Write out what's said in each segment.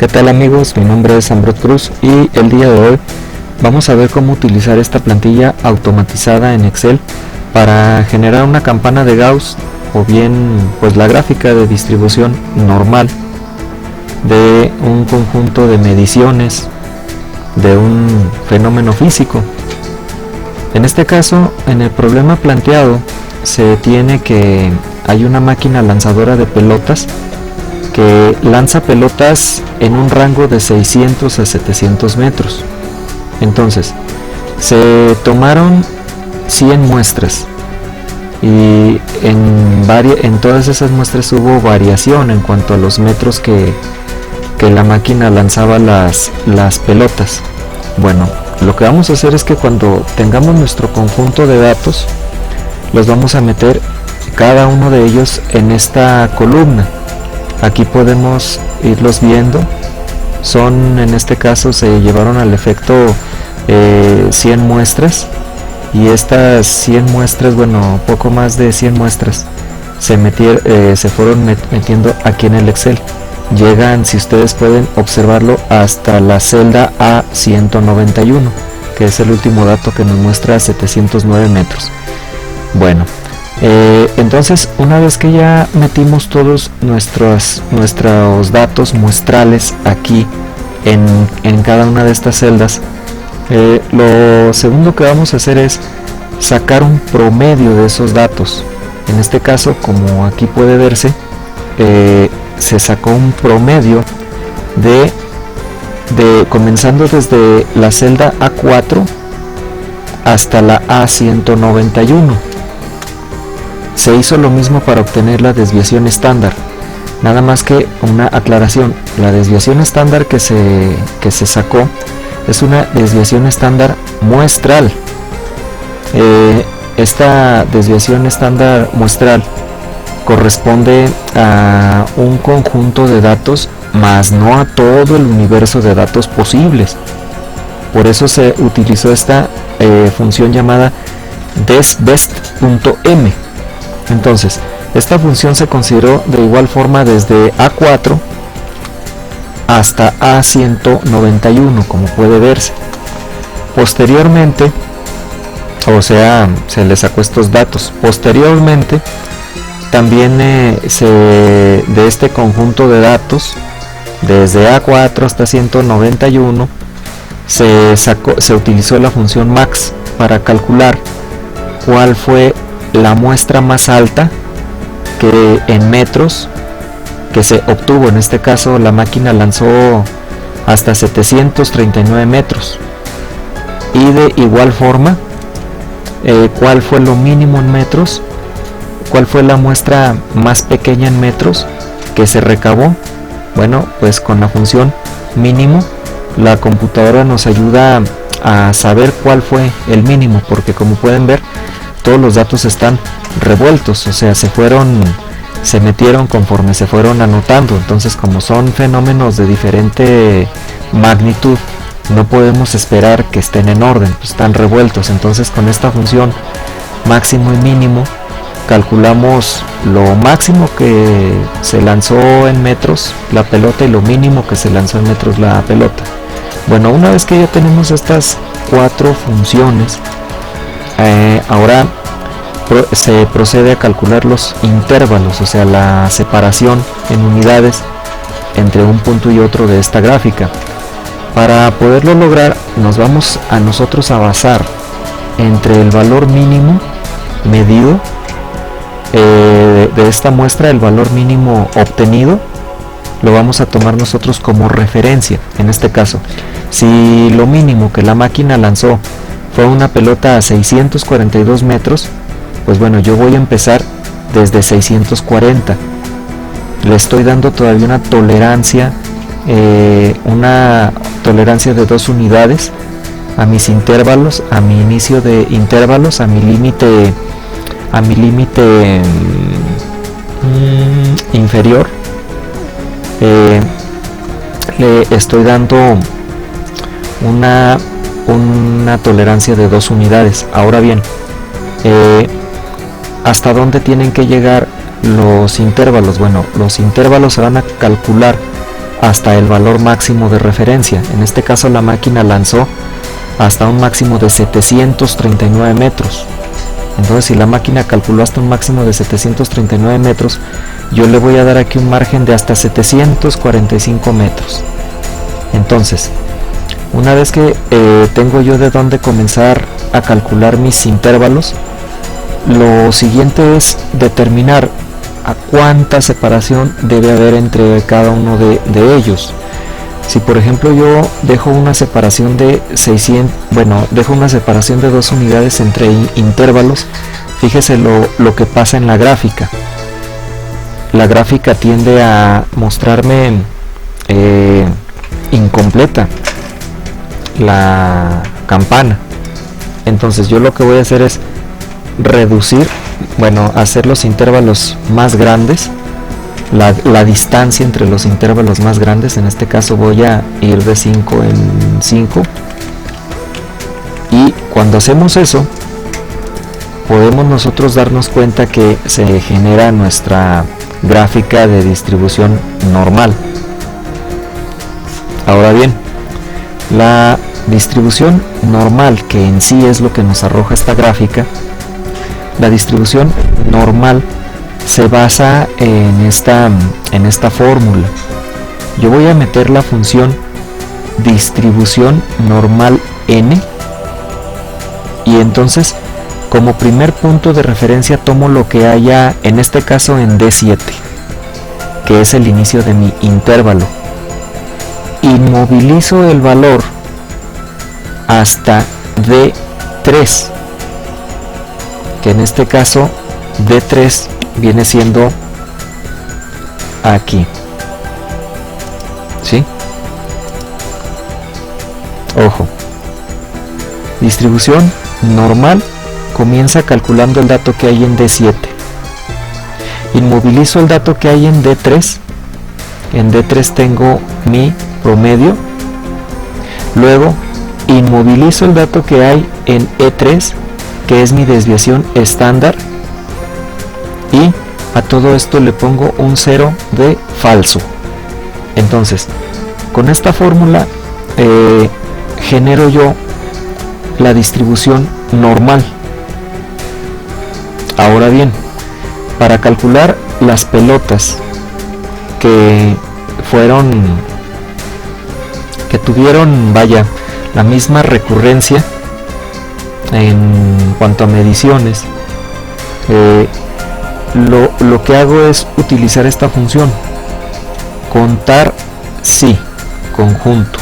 ¿Qué tal amigos? Mi nombre es Ambrot Cruz y el día de hoy vamos a ver cómo utilizar esta plantilla automatizada en Excel para generar una campana de Gauss o bien pues la gráfica de distribución normal de un conjunto de mediciones de un fenómeno físico. En este caso, en el problema planteado se tiene que hay una máquina lanzadora de pelotas que lanza pelotas en un rango de 600 a 700 metros. Entonces, se tomaron 100 muestras y en todas esas muestras hubo variación en cuanto a los metros que la máquina lanzaba las pelotas. Bueno, lo que vamos a hacer es que cuando tengamos nuestro conjunto de datos, los vamos a meter cada uno de ellos en esta columna. Aquí podemos irlos viendo. En este caso se llevaron al efecto 100 muestras, y estas 100 muestras, bueno, poco más de 100 muestras se fueron metiendo aquí en el Excel. Llegan, si ustedes pueden observarlo, hasta la celda A191, que es el último dato que nos muestra 709 metros. Bueno, entonces una vez que ya metimos todos nuestros datos muestrales aquí en cada una de estas celdas, lo segundo que vamos a hacer es sacar un promedio de esos datos. En este caso, como aquí puede verse, se sacó un promedio de comenzando desde la celda A4 hasta la A191. Se hizo lo mismo para obtener la desviación estándar, nada más que una aclaración: la desviación estándar que se sacó es una desviación estándar muestral. Esta desviación estándar muestral corresponde a un conjunto de datos, más no a todo el universo de datos posibles. Por eso se utilizó esta función llamada desbest.m. Entonces, esta función se consideró de igual forma desde A4 hasta A191, como puede verse. Posteriormente, se le sacó estos datos. Posteriormente, también de este conjunto de datos, desde A4 hasta 191, se utilizó la función max para calcular cuál fue la muestra más alta que en metros que se obtuvo. En este caso la máquina lanzó hasta 739 metros, y de igual forma cuál fue lo mínimo en metros, cuál fue la muestra más pequeña en metros que se recabó. Bueno, pues con la función mínimo la computadora nos ayuda a saber cuál fue el mínimo, porque como pueden ver, todos los datos están revueltos, o sea, se metieron conforme se fueron anotando. Entonces, como son fenómenos de diferente magnitud, no podemos esperar que estén en orden, pues están revueltos. Entonces, con esta función máximo y mínimo calculamos lo máximo que se lanzó en metros la pelota y lo mínimo que se lanzó en metros la pelota. Bueno, una vez que ya tenemos estas cuatro funciones, ahora se procede a calcular los intervalos, o sea, la separación en unidades entre un punto y otro de esta gráfica. Para poderlo lograr, nos vamos a nosotros a basar entre el valor mínimo medido de esta muestra, el valor mínimo obtenido, lo vamos a tomar nosotros como referencia. En este caso, si lo mínimo que la máquina lanzó fue una pelota a 642 metros, pues bueno, yo voy a empezar desde 640. Le estoy dando todavía una tolerancia de 2 unidades a mis intervalos, a mi inicio de intervalos, a mi límite inferior. Le estoy dando una tolerancia de 2 unidades. Ahora bien, ¿hasta dónde tienen que llegar los intervalos? Bueno, los intervalos se van a calcular hasta el valor máximo de referencia. En este caso la máquina lanzó hasta un máximo de 739 metros. Entonces, si la máquina calculó hasta un máximo de 739 metros, yo le voy a dar aquí un margen de hasta 745 metros. Entonces, una vez que tengo yo de dónde comenzar a calcular mis intervalos, lo siguiente es determinar a cuánta separación debe haber entre cada uno de ellos. Si por ejemplo yo dejo una separación de 600, dejo una separación de 2 unidades entre intervalos, fíjese lo que pasa en la gráfica. La gráfica tiende a mostrarme incompleta la campana. Entonces yo lo que voy a hacer es reducir, hacer los intervalos más grandes, la distancia entre los intervalos más grandes. En este caso voy a ir de 5 en 5, y cuando hacemos eso podemos nosotros darnos cuenta que se genera nuestra gráfica de distribución normal. Ahora bien, la distribución normal, que en sí es lo que nos arroja esta gráfica, la distribución normal se basa en esta fórmula. Yo voy a meter la función distribución normal n, y entonces como primer punto de referencia tomo lo que haya, en este caso en D7, que es el inicio de mi intervalo. Inmovilizo el valor hasta D3, que en este caso D3 viene siendo aquí, ¿sí? Ojo, distribución normal comienza calculando el dato que hay en D7, inmovilizo el dato que hay en D3, en D3 tengo mi promedio, luego inmovilizo el dato que hay en E3, que es mi desviación estándar, y a todo esto le pongo un 0 de falso. Entonces, con esta fórmula genero yo la distribución normal. Ahora bien, para calcular las pelotas que tuvieron, la misma recurrencia en cuanto a mediciones, lo que hago es utilizar esta función, contar si conjunto.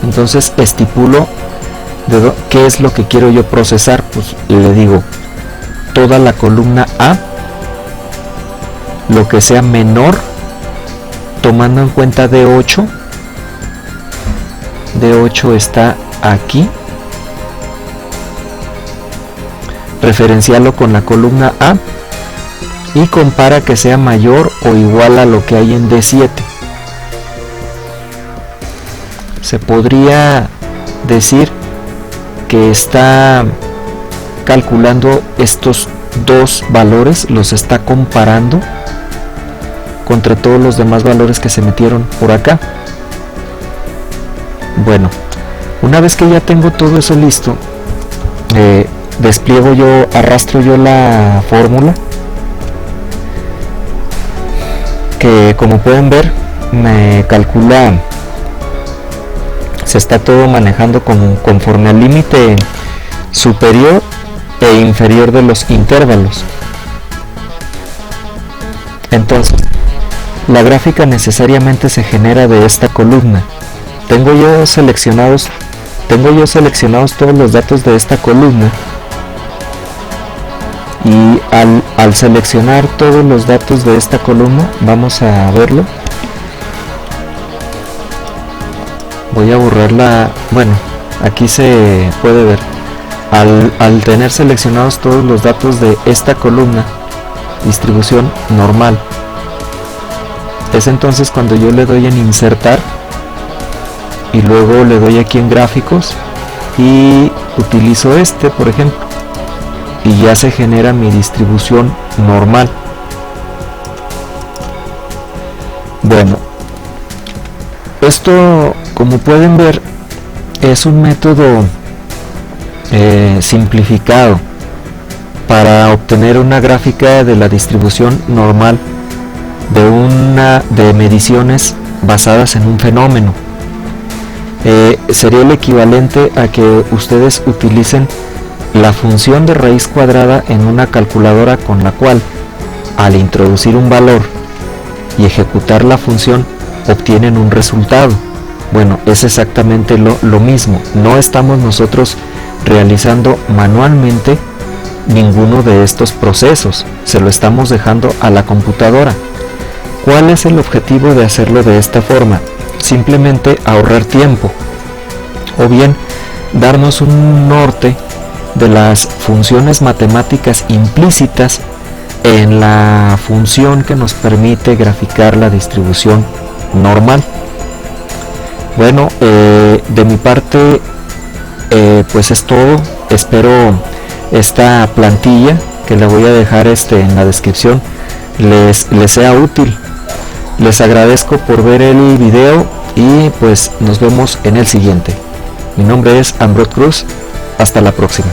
Entonces estipulo qué es lo que quiero yo procesar. Pues le digo toda la columna A, lo que sea menor, tomando en cuenta D8 está aquí, referenciarlo con la columna A y compara que sea mayor o igual a lo que hay en D7. Se podría decir que está calculando estos dos valores, los está comparando contra todos los demás valores que se metieron por acá. Bueno, una vez que ya tengo todo eso listo, arrastro yo la fórmula, que como pueden ver me calcula, se está todo manejando conforme al límite superior e inferior de los intervalos. Entonces la gráfica necesariamente se genera de esta columna. Tengo yo seleccionados todos los datos de esta columna, y al seleccionar todos los datos de esta columna, vamos a verlo. Voy a borrarla. Bueno, aquí se puede ver. Al tener seleccionados todos los datos de esta columna, distribución normal, es entonces cuando yo le doy en insertar y luego le doy aquí en gráficos y utilizo por ejemplo, y ya se genera mi distribución normal. Bueno, esto, como pueden ver, es un método simplificado para obtener una gráfica de la distribución normal de mediciones basadas en un fenómeno. Sería el equivalente a que ustedes utilicen la función de raíz cuadrada en una calculadora, con la cual, al introducir un valor y ejecutar la función, obtienen un resultado. Bueno, es exactamente lo mismo. No estamos nosotros realizando manualmente ninguno de estos procesos, se lo estamos dejando a la computadora. ¿Cuál es el objetivo de hacerlo de esta forma? Simplemente ahorrar tiempo, o bien darnos un norte de las funciones matemáticas implícitas en la función que nos permite graficar la distribución normal. Bueno, de mi parte pues es todo. Espero esta plantilla, que la voy a dejar en la descripción, les sea útil. Les agradezco por ver el video y pues nos vemos en el siguiente. Mi nombre es Ambrot Cruz. Hasta la próxima.